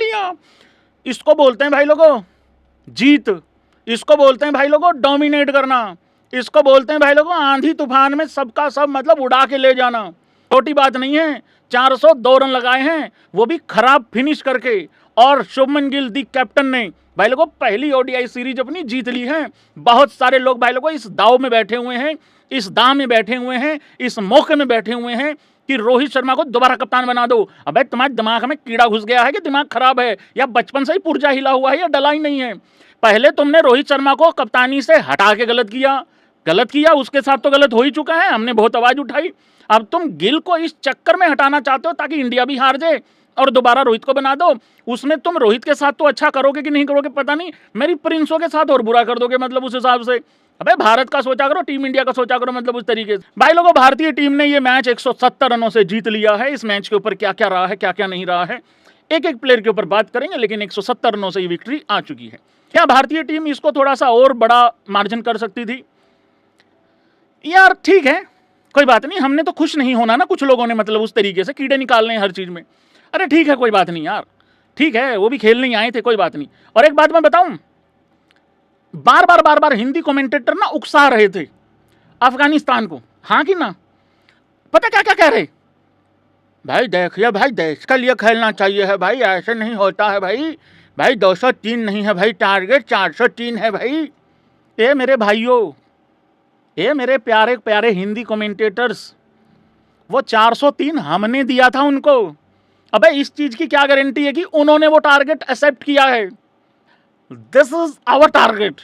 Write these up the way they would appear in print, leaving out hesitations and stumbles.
भैया। इसको बोलते हैं भाई लोगों जीत, इसको बोलते हैं भाई लोगों डोमिनेट करना, इसको बोलते हैं भाई लोगों आंधी तूफान में सबका सब मतलब उड़ा के ले जाना। छोटी बात नहीं है। 402 रन लगाए हैं, वो भी खराब फिनिश करके, और शुभमन गिल दी कैप्टन ने भाई लोगों पहली ओडीआई सीरीज अपनी जीत ली है। बहुत सारे लोग भाई लोगों इस दाव में बैठे हुए हैं, इस दाव में बैठे हुए हैं, इस मौके में बैठे हुए हैं कि रोहित शर्मा को दोबारा कप्तान बना दो। अबे तुम्हारे दिमाग में कीड़ा घुस गया है कि दिमाग खराब है, या बचपन से ही पुर्जा हिला हुआ है, या डला ही नहीं है। पहले तुमने रोहित शर्मा को कप्तानी से हटा के गलत किया, उसके साथ तो गलत हो ही चुका है, हमने बहुत आवाज उठाई। अब तुम गिल को इस चक्कर में हटाना चाहते हो ताकि इंडिया भी हार जाए और दोबारा रोहित को बना दो। उसमें तुम रोहित के साथ तो अच्छा करोगे कि नहीं करोगे पता नहीं, मेरी प्रिंसों के साथ और बुरा कर दोगे मतलब उस हिसाब से। अबे भारत का सोचा करो, टीम इंडिया का सोचा करो, मतलब उस तरीके से। भाई लोगों भारतीय टीम ने ये मैच 170 रनों से जीत लिया है। इस मैच के ऊपर क्या क्या रहा है, क्या क्या नहीं रहा है, एक एक प्लेयर के ऊपर बात करेंगे, लेकिन 170 रनों से ये विक्ट्री आ चुकी है। क्या भारतीय टीम इसको थोड़ा सा और बड़ा मार्जिन कर सकती थी? यार ठीक है, कोई बात नहीं, हमने तो खुश नहीं होना ना कुछ लोगों ने, मतलब उस तरीके से कीड़े निकालने हर चीज में। अरे ठीक है, कोई बात नहीं यार, ठीक है, वो भी खेलने ही आए थे, कोई बात नहीं। और एक बात मैं बताऊं, बार बार हिंदी कमेंटेटर ना उकसा रहे थे अफगानिस्तान को, हाँ कि ना, पता क्या क्या कह रहे, भाई देखिए भाई देश के लिए खेलना चाहिए है भाई, ऐसे नहीं होता है भाई, भाई 203 नहीं है भाई टारगेट, 403 है भाई। ये मेरे भाइयों, ये मेरे प्यारे प्यारे हिंदी कमेंटेटर्स, वो 403 हमने दिया था उनको। अबे इस चीज की क्या गारंटी है कि उन्होंने वो टारगेट एक्सेप्ट किया है? This is our target.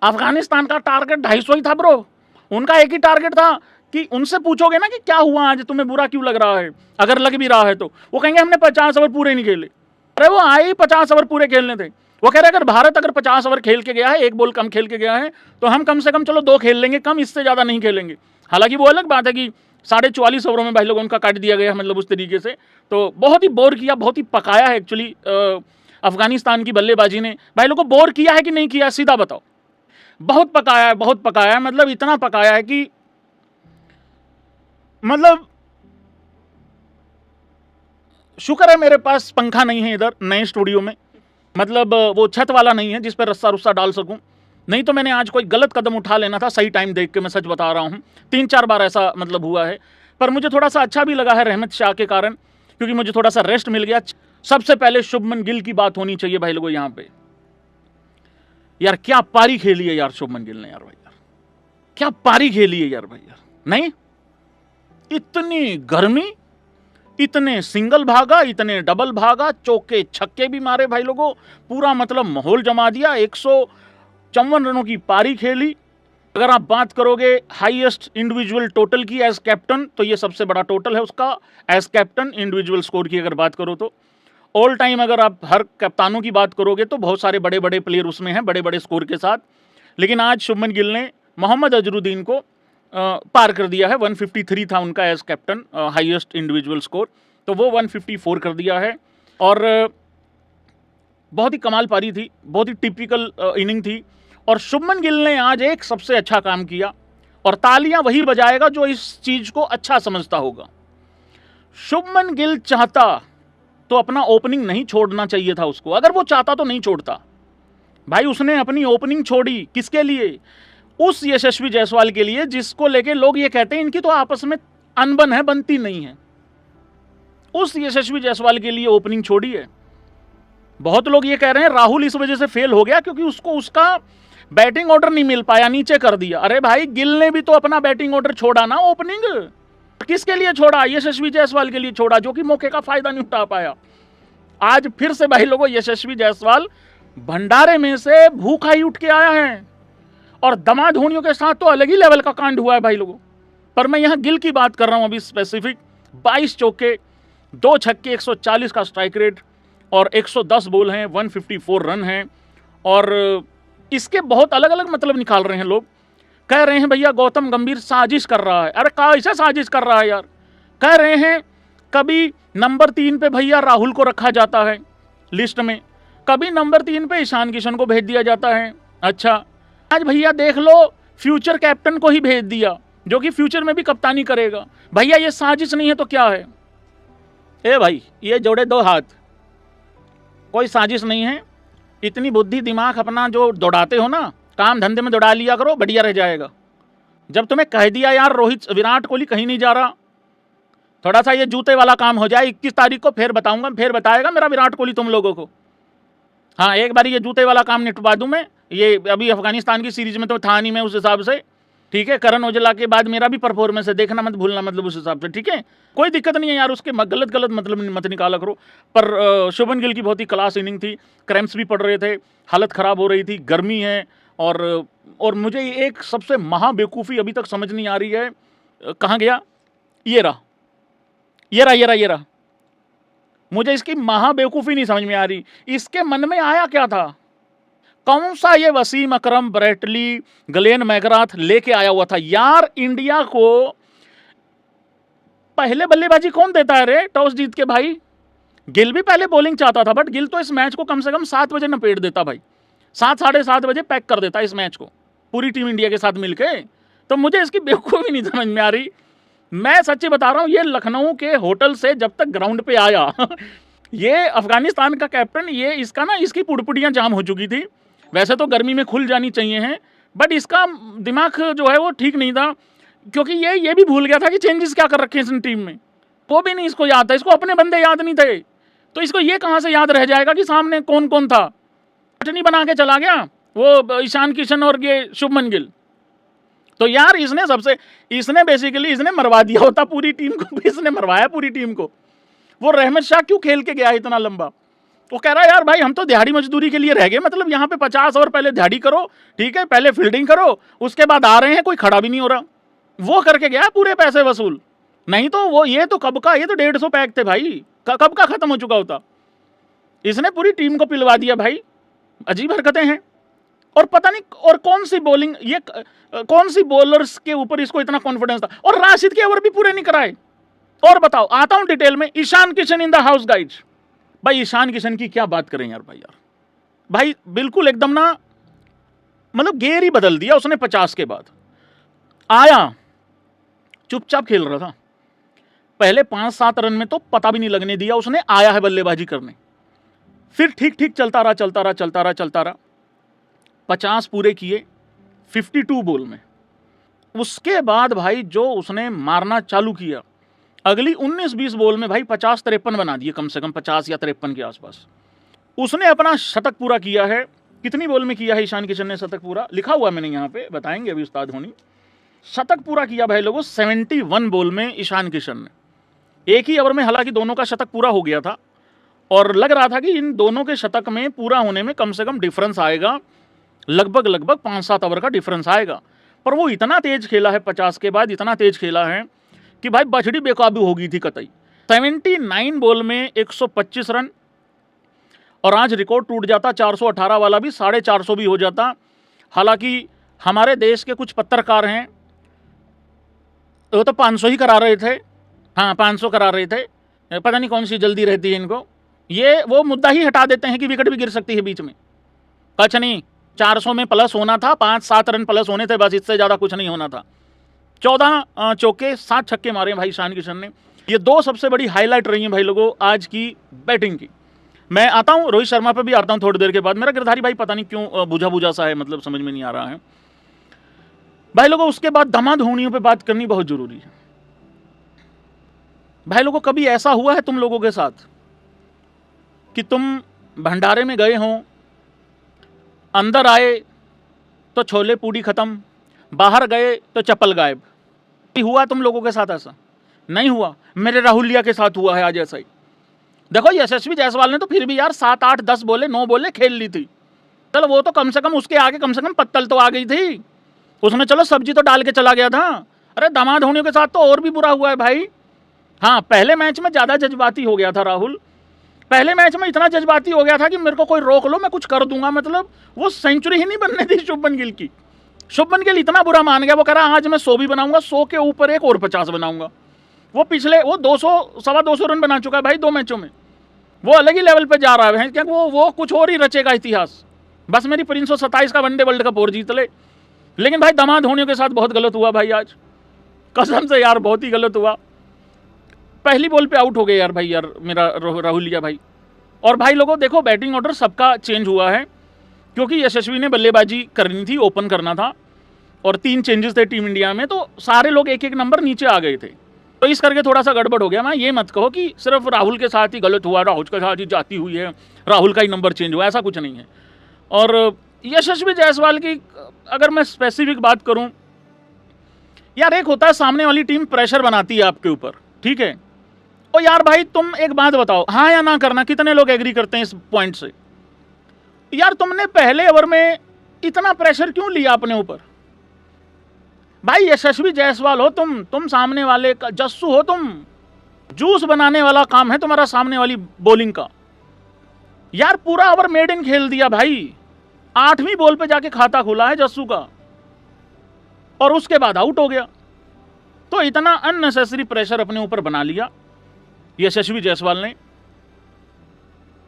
Afghanistan का टारगेट 250 ही था ब्रो, उनका एक ही टारगेट था कि उनसे पूछोगे ना कि क्या हुआ आज, तुम्हें बुरा क्यों लग रहा है, अगर लग भी रहा है तो वो कहेंगे हमने 50 ओवर पूरे नहीं खेले। अरे वो आए ही 50 ओवर पूरे खेलने थे। वो कह रहे अगर भारत अगर 50 ओवर खेल के गया है, एक बॉल कम खेल के गया है, तो हम कम से कम चलो 2 खेल लेंगे, कम इससे ज्यादा नहीं खेलेंगे। हालांकि वो अलग बात है कि 44.5 ओवरों में भाई लोग उनका काट दिया गया, मतलब उस तरीके से। तो बहुत ही बोर किया, बहुत ही पकाया है एक्चुअली अफगानिस्तान की बल्लेबाजी ने। भाई लोग को बोर किया है कि नहीं किया, सीधा बताओ। बहुत पकाया है, बहुत पकाया है, मतलब इतना पकाया है कि मतलब शुक्र है मेरे पास पंखा नहीं है इधर नए स्टूडियो में, मतलब वो छत वाला नहीं है जिस पर रस्सा रुस्सा डाल सकूं, नहीं तो मैंने आज कोई गलत कदम उठा लेना था सही टाइम देख के। मैं सच बता रहा हूं, 3-4 बार ऐसा मतलब हुआ है। पर मुझे थोड़ा सा अच्छा भी लगा है रहमत शाह के कारण, क्योंकि मुझे थोड़ा सा रेस्ट मिल गया। सबसे पहले शुभमन गिल की बात होनी चाहिए भाई लोगों यहाँ पे। यार क्या पारी खेली है यार शुभमन गिल ने, यार भाई यार क्या पारी खेली है यार भाई यार। नहीं, इतनी गर्मी, इतने सिंगल भागा, इतने डबल भागा, चौके छक्के भी मारे भाई लोगों, पूरा मतलब माहौल जमा दिया। 154 रनों की पारी खेली। अगर आप बात करोगे हाईएस्ट इंडिविजुअल टोटल की एज कैप्टन, तो ये सबसे बड़ा टोटल है उसका एज कैप्टन इंडिविजुअल स्कोर की अगर बात करो तो। ऑल टाइम अगर आप हर कप्तानों की बात करोगे तो बहुत सारे बड़े बड़े प्लेयर उसमें हैं, बड़े बड़े स्कोर के साथ। लेकिन आज शुभमन गिल ने मोहम्मद अजरुद्दीन को पार कर दिया है। 153 था उनका as captain highest individual score, तो वो 154 कर दिया है। और बहुत ही कमाल पारी थी, बहुत ही टिपिकल इनिंग थी। और शुभमन गिल ने आज एक सबसे अच्छा काम किया, और तालियां वही बजाएगा जो इस चीज को अच्छा समझता होगा। शुभमन गिल चाहता तो अपना ओपनिंग नहीं छोड़ना चाहिए था उसको, अगर वो चाहता तो नहीं छोड़ता भाई। उसने अपनी ओपनिंग छोड़ी किसके लिए? उस यशस्वी जायसवाल के लिए जिसको लेके लोग ये कहते हैं इनकी तो आपस में अनबन है, बनती नहीं है। उस यशस्वी जायसवाल के लिए ओपनिंग छोड़ी है। बहुत लोग ये कह रहे हैं राहुल इस वजह से फेल हो गया क्योंकि उसको उसका बैटिंग ऑर्डर नहीं मिल पाया, नीचे कर दिया। अरे भाई गिल ने भी तो अपना बैटिंग ऑर्डर छोड़ा ना, ओपनिंग किसके लिए छोड़ा? यशस्वी जायसवाल के लिए छोड़ा, जो कि मौके का फायदा नहीं उठा पाया। आज फिर से भाई लोगों यशस्वी जायसवाल भंडारे में से भूखा ही उठ के आया है, और दमा धोनियों के साथ तो अलग ही लेवल का कांड हुआ है भाई लोगों। पर मैं यहां गिल की बात कर रहा हूं अभी स्पेसिफिक। 22 चौके, 2 छक्के, 140 का स्ट्राइक रेट, और 110 बॉल हैं, 154 रन हैं। और इसके बहुत अलग अलग मतलब निकाल रहे हैं लोग। कह रहे हैं भैया गौतम गंभीर साजिश कर रहा है। अरे कैसे साजिश कर रहा है यार? कह रहे हैं कभी नंबर 3 पे भैया राहुल को रखा जाता है लिस्ट में, कभी नंबर 3 पे ईशान किशन को भेज दिया जाता है। अच्छा, आज भैया देख लो फ्यूचर कैप्टन को ही भेज दिया, जो कि फ्यूचर में भी कप्तानी करेगा। भैया ये साजिश नहीं है तो क्या है? ए भाई, ये जोड़े 2 हाथ, कोई साजिश नहीं है। इतनी बुद्धि दिमाग अपना जो दौड़ाते हो ना, काम धंधे में दौड़ा लिया करो, बढ़िया रह जाएगा। जब तुम्हें कह दिया यार रोहित विराट कोहली कहीं नहीं जा रहा, थोड़ा सा ये जूते वाला काम हो जाए, 21 तारीख को फिर बताऊंगा, फिर बताएगा मेरा विराट कोहली तुम लोगों को। हाँ, एक बार ये जूते वाला काम निपटवा दूं मैं। ये अभी अफगानिस्तान की सीरीज में तो था नहीं मैं उस हिसाब से, ठीक है। करण औजला के बाद मेरा भी परफॉर्मेंस है, देखना मत भूलना, मतलब उस हिसाब से, ठीक है। कोई दिक्कत नहीं है यार, उसके गलत गलत मतलब मत निकाला करो। पर शुभमन गिल की बहुत ही क्लास इनिंग थी, क्रैम्प्स भी पड़ रहे थे, हालत ख़राब हो रही थी, गर्मी है। और मुझे एक सबसे महा बेवकूफ़ी अभी तक समझ नहीं आ रही है, कहाँ गया, ये रहा। मुझे इसकी महा बेवकूफ़ी नहीं समझ में आ रही, इसके मन में आया क्या था? कौन सा ये वसीम अकरम, ब्रेटली, ग्लेन मैकग्राथ लेके आया हुआ था यार? इंडिया को पहले बल्लेबाजी कौन देता है रे टॉस जीत के? भाई गिल भी पहले बॉलिंग चाहता था, बट गिल तो इस मैच को कम से कम 7 बजे नपेट देता भाई, 7 साढ़े 7 बजे पैक कर देता इस मैच को पूरी टीम इंडिया के साथ मिलके। तो मुझे इसकी बेवकूफ़ी नहीं समझ में आ रही। मैं सच्ची बता रहा हूँ, ये लखनऊ के होटल से जब तक ग्राउंड पे आया ये अफगानिस्तान का कैप्टन, ये इसका ना, इसकी पुड़पुड़ियाँ जाम हो चुकी थी। वैसे तो गर्मी में खुल जानी चाहिए हैं, बट इसका दिमाग जो है वो ठीक नहीं था, क्योंकि ये भी भूल गया था कि चेंजेस क्या कर रखे हैं इस टीम में, वो भी नहीं इसको याद था। इसको अपने बंदे याद नहीं थे, तो इसको ये कहाँ से याद रह जाएगा कि सामने कौन कौन था? चटनी बना के चला गया वो ईशान किशन और ये शुभमन गिल। तो यार इसने बेसिकली मरवा दिया होता पूरी टीम को, इसने मरवाया पूरी टीम को। वो रहमत शाह क्यों खेल के गया इतना लंबा? वो कह रहा है यार भाई हम तो दिहाड़ी मजदूरी के लिए रह गए, मतलब यहाँ पे 50 ओवर पहले दिहाड़ी करो, ठीक है, पहले फील्डिंग करो, उसके बाद आ रहे हैं, कोई खड़ा भी नहीं हो रहा। वो करके गया पूरे पैसे वसूल, नहीं तो वो ये तो कब का, ये तो 150 पैक थे भाई, कब का खत्म हो चुका होता। इसने पूरी टीम को पिलवा दिया भाई, अजीब हरकतें हैं। और पता नहीं और कौन सी बॉलिंग, ये कौन सी बॉलर्स के ऊपर इसको इतना कॉन्फिडेंस था, और राशिद के ओवर भी पूरे नहीं कराए। और बताओ, आता हूं डिटेल में। Ishan Kishan in the house guides. भाई ईशान किशन की क्या बात करें यार, भाई बिल्कुल एकदम ना, मतलब गेर ही बदल दिया उसने। 50 के बाद आया, चुपचाप खेल रहा था, पहले 5-7 रन में तो पता भी नहीं लगने दिया उसने, आया है बल्लेबाजी करने। फिर ठीक ठीक चलता रहा, 50 पूरे किए 52 बॉल में। उसके बाद भाई जो उसने मारना चालू किया, अगली 19-20 बॉल में भाई 50-53 बना दिए, कम से कम 50 या 53 के आसपास। उसने अपना शतक पूरा किया है। कितनी बॉल में किया है ईशान किशन ने शतक पूरा? लिखा हुआ मैंने यहाँ पे, बताएंगे अभी उस्ताद होनी। शतक पूरा किया भाई लोगों 71 बॉल में ईशान किशन ने, एक ही ओवर में। हालांकि दोनों का शतक पूरा हो गया था और लग रहा था कि इन दोनों के शतक में पूरा होने में कम से कम डिफरेंस आएगा, लगभग 5-7 ओवर का डिफरेंस आएगा। पर वो इतना तेज खेला है 50 के बाद, इतना तेज खेला है कि भाई बछड़ी बेकाबू हो गई थी कतई। 79 बॉल में 125 रन, और आज रिकॉर्ड टूट जाता 418 वाला भी, 450 भी हो जाता। हालांकि हमारे देश के कुछ पत्रकार हैं, वो तो 500 ही करा रहे थे। हाँ, 500 करा रहे थे, पता नहीं कौन सी जल्दी रहती है इनको। ये वो मुद्दा ही हटा देते हैं कि विकेट भी गिर सकती है बीच में। कुछ नहीं, 400 में प्लस होना था, 5-7 रन प्लस होने थे बस, इससे ज़्यादा कुछ नहीं होना था। 14 चौके 7 छक्के मारे भाई ईशान किशन ने। ये 2 सबसे बड़ी हाईलाइट रही हैं भाई लोगों आज की बैटिंग की। मैं आता हूँ रोहित शर्मा पे भी आता हूँ थोड़ी देर के बाद। मेरा गिरधारी भाई पता नहीं क्यों बुझा सा है, मतलब समझ में नहीं आ रहा है भाई लोगों। उसके बाद धमाधोनियों पे बात करनी बहुत जरूरी है भाई लोगों। कभी ऐसा हुआ है तुम लोगों के साथ कि तुम भंडारे में गए हो, अंदर आए तो छोले पूड़ी खत्म, बाहर गए तो चप्पल गायब? हुआ तुम लोगों के साथ ऐसा? नहीं हुआ? मेरे राहुलिया के साथ हुआ है आज ऐसा ही। देखो यशस्वी जायसवाल ने तो फिर भी यार 7, 8, 10 बोले 9 बोले खेल ली थी, चलो वो तो कम से कम उसके आगे कम से कम पत्तल तो आ गई थी, उसने चलो सब्जी तो डाल के चला गया था। अरे दामाद होने के साथ तो और भी बुरा हुआ है भाई। हाँ, पहले मैच में ज़्यादा जज्बाती हो गया था राहुल, पहले मैच में इतना जज्बाती हो गया था कि मेरे को कोई रोक लो मैं कुछ कर दूंगा, मतलब वो सेंचुरी ही नहीं बनने थी शुभमन गिल की। शुभमन गिल इतना बुरा मान गया, वो कह रहा आज मैं 100 भी बनाऊंगा, 100 के ऊपर एक और 50 बनाऊंगा। वो पिछले 200 सवा 200 रन बना चुका है भाई 2 मैचों में, वो अलग ही लेवल पे जा रहा है, क्योंकि वो कुछ और ही रचेगा इतिहास। बस मेरी 327 का वनडे वर्ल्ड कप और जीत ले। लेकिन भाई दामाद होने के साथ बहुत गलत हुआ भाई आज, कसम से यार बहुत ही गलत हुआ। पहली बॉल पे आउट हो गए यार भाई, यार मेरा राहुलिया भाई और भाई लोगों देखो, बैटिंग ऑर्डर सबका चेंज हुआ है क्योंकि यशस्वी ने बल्लेबाजी करनी थी, ओपन करना था, और 3 चेंजेस थे टीम इंडिया में, तो सारे लोग एक एक नंबर नीचे आ गए थे, तो इस करके थोड़ा सा गड़बड़ हो गया। मैं ये मत कहो कि सिर्फ राहुल के साथ ही गलत हुआ, राहुल के साथ ही जाती हुई है, राहुल का ही नंबर चेंज हुआ, ऐसा कुछ नहीं है। और यशस्वी जायसवाल की अगर मैं स्पेसिफिक बात करूं, यार एक होता है सामने वाली टीम प्रेशर बनाती है आपके ऊपर, ठीक है, और यार भाई तुम एक बात बताओ, हाँ या ना करना, कितने लोग एग्री करते हैं इस पॉइंट से? यार तुमने पहले ओवर में इतना प्रेशर क्यों लिया अपने ऊपर? भाई यशस्वी जायसवाल हो तुम सामने वाले का जस्सू हो, तुम जूस बनाने वाला काम है तुम्हारा सामने वाली बॉलिंग का। यार पूरा ओवर मेड इन खेल दिया भाई, 8वीं बॉल पे जाके खाता खुला है जस्सू का, और उसके बाद आउट हो गया। तो इतना अननेसेसरी प्रेशर अपने ऊपर बना लिया यशस्वी जायसवाल ने।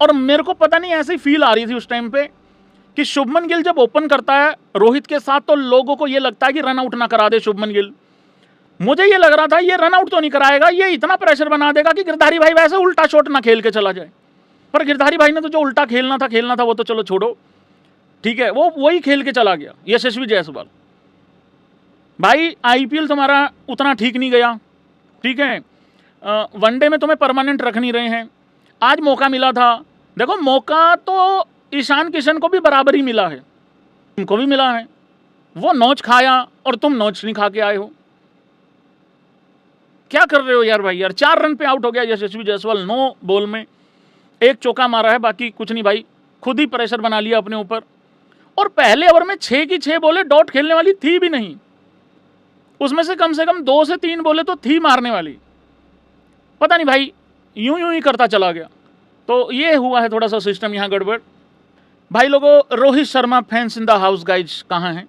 और मेरे को पता नहीं ऐसी फील आ रही थी उस टाइम पे कि शुभमन गिल जब ओपन करता है रोहित के साथ, तो लोगों को ये लगता है कि रन आउट ना करा दे शुभमन गिल। मुझे ये लग रहा था ये रन आउट तो नहीं कराएगा, ये इतना प्रेशर बना देगा कि गिरधारी भाई वैसे उल्टा शॉट ना खेल के चला जाए। पर गिरधारी भाई ने तो जो उल्टा खेलना था वो तो चलो छोड़ो, ठीक है, वो वही खेल के चला गया यशस्वी जायसवाल। भाई आईपीएल तुम्हारा उतना ठीक नहीं गया, ठीक है, वनडे में तुम्हें परमानेंट रख नहीं रहे हैं। आज मौका मिला था, देखो मौका तो ईशान किशन को भी बराबर ही मिला है, तुमको भी मिला है, वो नोच खाया और तुम नोच नहीं खा के आए हो। क्या कर रहे हो यार भाई? यार 4 रन पे आउट हो गया यशस्वी जायसवाल, 9 बॉल में 1 चौका मारा है, बाकी कुछ नहीं भाई, खुद ही प्रेशर बना लिया अपने ऊपर। और पहले ओवर में 6 की 6 बॉलें डॉट खेलने वाली थी भी नहीं, उसमें से कम 2 से 3 बॉलें तो थी मारने वाली। पता नहीं भाई यूं ही करता चला गया। तो ये हुआ है थोड़ा सा सिस्टम यहाँ गड़बड़। भाई लोगों, Rohit Sharma fans in the house guys कहाँ हैं?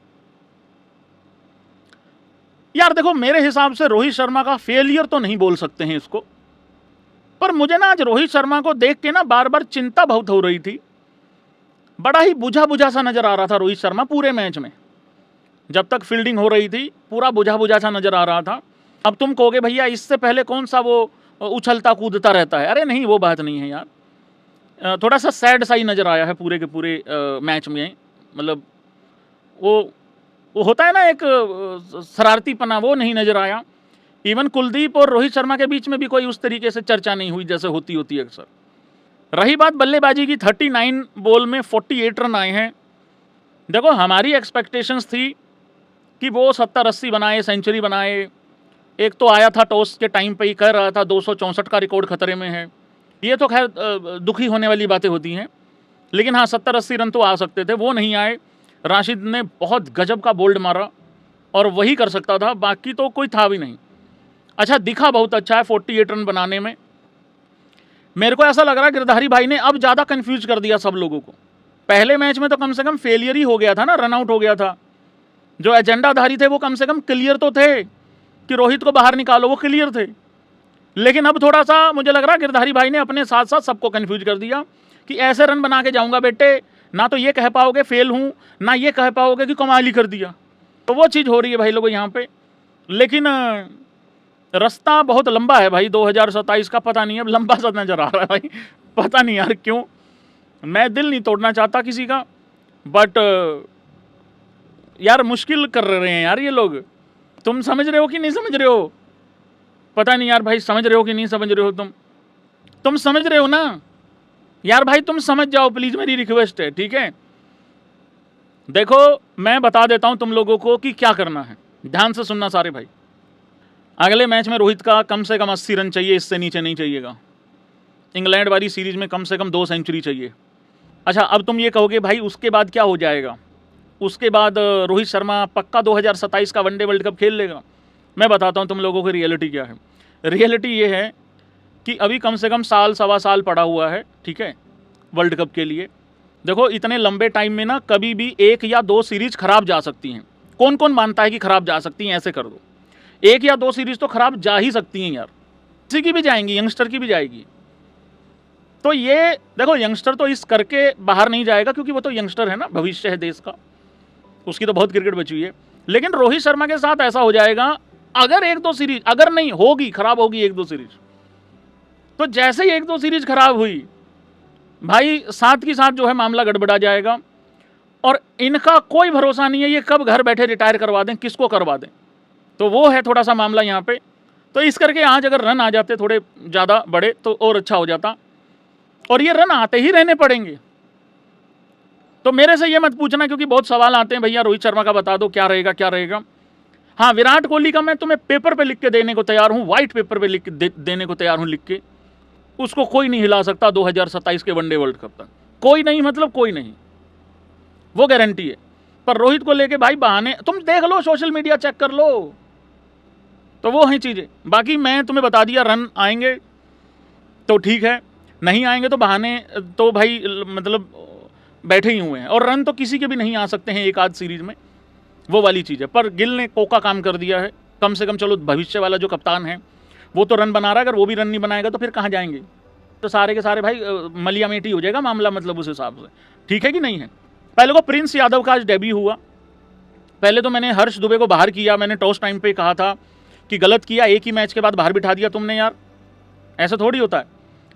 यार देखो मेरे हिसाब से रोहित शर्मा का फेलियर तो नहीं बोल सकते हैं इसको, पर मुझे ना आज रोहित शर्मा को देख के ना बार बार चिंता बहुत हो रही थी। बड़ा ही बुझा बुझा सा नजर आ रहा था रोहित शर्मा पूरे मैच में, जब तक फील्डिंग हो रही थी पूरा बुझा बुझा सा नजर आ रहा था। अब तुम कहोगे भैया इससे पहले कौन सा वो उछलता कूदता रहता है, अरे नहीं वो बात नहीं है यार, थोड़ा सा सैड सा ही नज़र आया है पूरे के पूरे मैच में। मतलब वो होता है ना एक शरारतीपना, वो नहीं नज़र आया। इवन कुलदीप और रोहित शर्मा के बीच में भी कोई उस तरीके से चर्चा नहीं हुई जैसे होती है अक्सर। रही बात बल्लेबाजी की, 39 बॉल में 48 रन आए हैं। देखो हमारी एक्सपेक्टेशंस थी कि वो 70-80 बनाए, सेंचुरी बनाए। एक तो आया था टॉस के टाइम पे ही कह रहा था 264 का रिकॉर्ड खतरे में है, ये तो खैर दुखी होने वाली बातें होती हैं, लेकिन हाँ 70-80 रन तो आ सकते थे, वो नहीं आए। राशिद ने बहुत गजब का बोल्ड मारा और वही कर सकता था, बाकी तो कोई था भी नहीं। अच्छा दिखा बहुत अच्छा है 48 रन बनाने में। मेरे को ऐसा लग रहा है गिरधारी भाई ने अब ज़्यादा कन्फ्यूज कर दिया सब लोगों को। पहले मैच में तो कम से कम फेलियर ही हो गया था ना, रन आउट हो गया था। जो एजेंडाधारी थे वो कम से कम क्लियर तो थे कि रोहित को बाहर निकालो, वो क्लियर थे। लेकिन अब थोड़ा सा मुझे लग रहा है गिरधारी भाई ने अपने साथ साथ सबको कन्फ्यूज कर दिया कि ऐसे रन बना के जाऊंगा बेटे, ना तो ये कह पाओगे फेल हूँ, ना ये कह पाओगे कि कमाल ही कर दिया। तो वो चीज़ हो रही है भाई लोगों यहाँ पे। लेकिन रास्ता बहुत लंबा है भाई 2027 का, पता नहीं अब लंबा सा नज़र आ रहा है भाई, पता नहीं यार क्यों। मैं दिल नहीं तोड़ना चाहता किसी का, बट यार मुश्किल कर रहे हैं यार ये लोग। तुम समझ रहे हो कि नहीं समझ रहे हो? पता नहीं यार भाई, समझ रहे हो कि नहीं समझ रहे हो? तुम समझ रहे हो ना यार भाई, तुम समझ जाओ प्लीज़, मेरी रिक्वेस्ट है, ठीक है। देखो मैं बता देता हूं तुम लोगों को कि क्या करना है, ध्यान से सुनना सारे भाई। अगले मैच में रोहित का कम से कम 80 रन चाहिए, इससे नीचे नहीं चाहिएगा। इंग्लैंड वाली सीरीज में कम से कम 2 सेंचुरी चाहिए। अच्छा अब तुम ये कहोगे भाई उसके बाद क्या हो जाएगा? उसके बाद रोहित शर्मा पक्का 2027 का वनडे वर्ल्ड कप खेल लेगा। मैं बताता हूँ तुम लोगों की रियलिटी क्या है। रियलिटी ये है कि अभी कम से कम साल सवा साल पड़ा हुआ है, ठीक है, वर्ल्ड कप के लिए। देखो इतने लंबे टाइम में ना कभी भी 1 या 2 सीरीज खराब जा सकती हैं। कौन कौन मानता है कि खराब जा सकती हैं? ऐसे कर दो, 1 या 2 सीरीज तो खराब जा ही सकती हैं यार, किसी की भी जाएंगी, यंगस्टर की भी जाएगी। तो ये देखो यंगस्टर तो इस करके बाहर नहीं जाएगा क्योंकि वो तो यंगस्टर है ना, भविष्य है देश का, उसकी तो बहुत क्रिकेट बची हुई है। लेकिन रोहित शर्मा के साथ ऐसा हो जाएगा, अगर 1-2 सीरीज, अगर नहीं होगी, खराब होगी 1-2 सीरीज, तो जैसे ही 1-2 सीरीज खराब हुई भाई साथ की साथ जो है मामला गड़बड़ा जाएगा और इनका कोई भरोसा नहीं है ये कब घर बैठे रिटायर करवा दें, किसको करवा दें। तो वो है थोड़ा सा मामला यहाँ पे। तो इस करके आज अगर रन आ जाते थोड़े ज़्यादा बड़े तो और अच्छा हो जाता, और ये रन आते ही रहने पड़ेंगे। तो मेरे से ये मत पूछना क्योंकि बहुत सवाल आते हैं, भैया रोहित शर्मा का बता दो क्या रहेगा क्या रहेगा। हाँ, विराट कोहली का मैं तुम्हें पेपर पे लिख के देने को तैयार हूँ, वाइट पेपर पे लिख के देने को तैयार हूँ लिख के। उसको कोई नहीं हिला सकता 2027 के वनडे वर्ल्ड कप तक, कोई नहीं, मतलब कोई नहीं, वो गारंटी है। पर रोहित को लेके भाई बहाने तुम देख लो, सोशल मीडिया चेक कर लो, तो वो हैं चीज़ें। बाकी मैं तुम्हें बता दिया, रन आएंगे तो ठीक है, नहीं आएंगे तो बहाने तो भाई मतलब बैठे ही हुए हैं। और रन तो किसी के भी नहीं आ सकते हैं एक आध सीरीज में, वो वाली चीज़ है। पर गिल ने कोका काम कर दिया है कम से कम। चलो भविष्य वाला जो कप्तान है वो तो रन बना रहा है, अगर वो भी रन नहीं बनाएगा तो फिर कहाँ जाएंगे। तो सारे के सारे भाई मलिया मेटी हो जाएगा मामला, मतलब उस हिसाब से। ठीक है कि नहीं है। पहले को प्रिंस यादव का आज डेब्यू हुआ। पहले तो मैंने हर्ष दुबे को बाहर किया, मैंने टॉस टाइम पे कहा था कि गलत किया, एक ही मैच के बाद बाहर बिठा दिया तुमने यार, ऐसा थोड़ी होता है।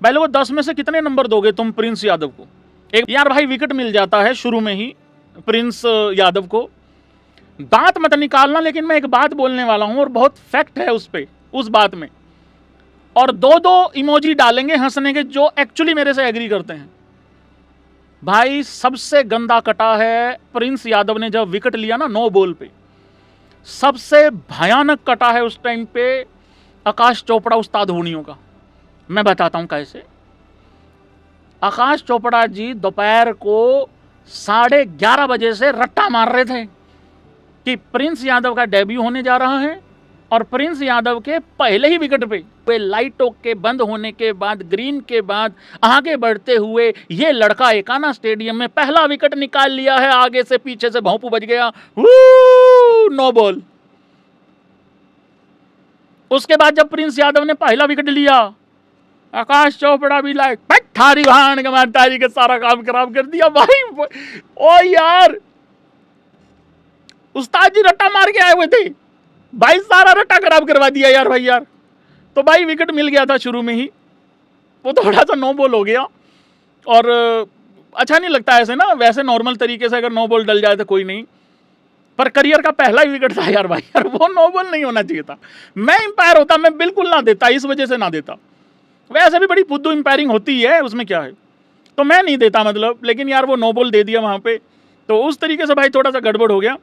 पहले को 10 में से कितने नंबर दोगे तुम प्रिंस यादव को? एक यार भाई विकेट मिल जाता है शुरू में ही प्रिंस यादव को, दांत मत निकालना, लेकिन मैं एक बात बोलने वाला हूं और बहुत फैक्ट है उस पे, उस बात में। और दो दो इमोजी डालेंगे हंसने के जो एक्चुअली मेरे से एग्री करते हैं। भाई सबसे गंदा कटा है प्रिंस यादव ने जब विकेट लिया ना 9 बॉल पे, सबसे भयानक कटा है उस टाइम पे आकाश चोपड़ा उस्ताद होनियों का। मैं बताता हूं कैसे। आकाश चोपड़ा जी दोपहर को 11:30 बजे से रट्टा मार रहे थे कि प्रिंस यादव का डेब्यू होने जा रहा है, और प्रिंस यादव के पहले ही विकेट पे वे लाइटों के बंद होने के बाद, ग्रीन के बाद आगे बढ़ते हुए ये लड़का एकाना स्टेडियम में पहला विकेट निकाल लिया है। आगे से पीछे से भौंपू बज गया, 9 बॉल। उसके बाद जब प्रिंस यादव ने पहला विकेट लिया, आकाश चोपड़ा भी लाइक थारी भान के मार तारी के सारा काम खराब कर दिया भाई। ओ यार उस्ताद जी रट्टा मार के आए हुए थे भाई, सारा रट्टा खराब करवा दिया यार भाई यार। तो भाई विकेट मिल गया था शुरू में ही, वो थोड़ा सा 9 बॉल हो गया और अच्छा नहीं लगता ऐसे ना। वैसे नॉर्मल तरीके से अगर 9 बॉल डल जाए तो कोई नहीं, पर करियर का पहला ही विकेट था यार भाई यार, वो 9 बॉल नहीं होना चाहिए था। मैं इंपायर होता मैं बिल्कुल ना देता, इस वजह से ना देता। वैसे भी बड़ी फुद्दू इंपायरिंग होती है, उसमें क्या है, तो मैं नहीं देता मतलब। लेकिन यार वो 9 बॉल दे दिया वहां पे, तो उस तरीके से भाई थोड़ा सा गड़बड़ हो गया।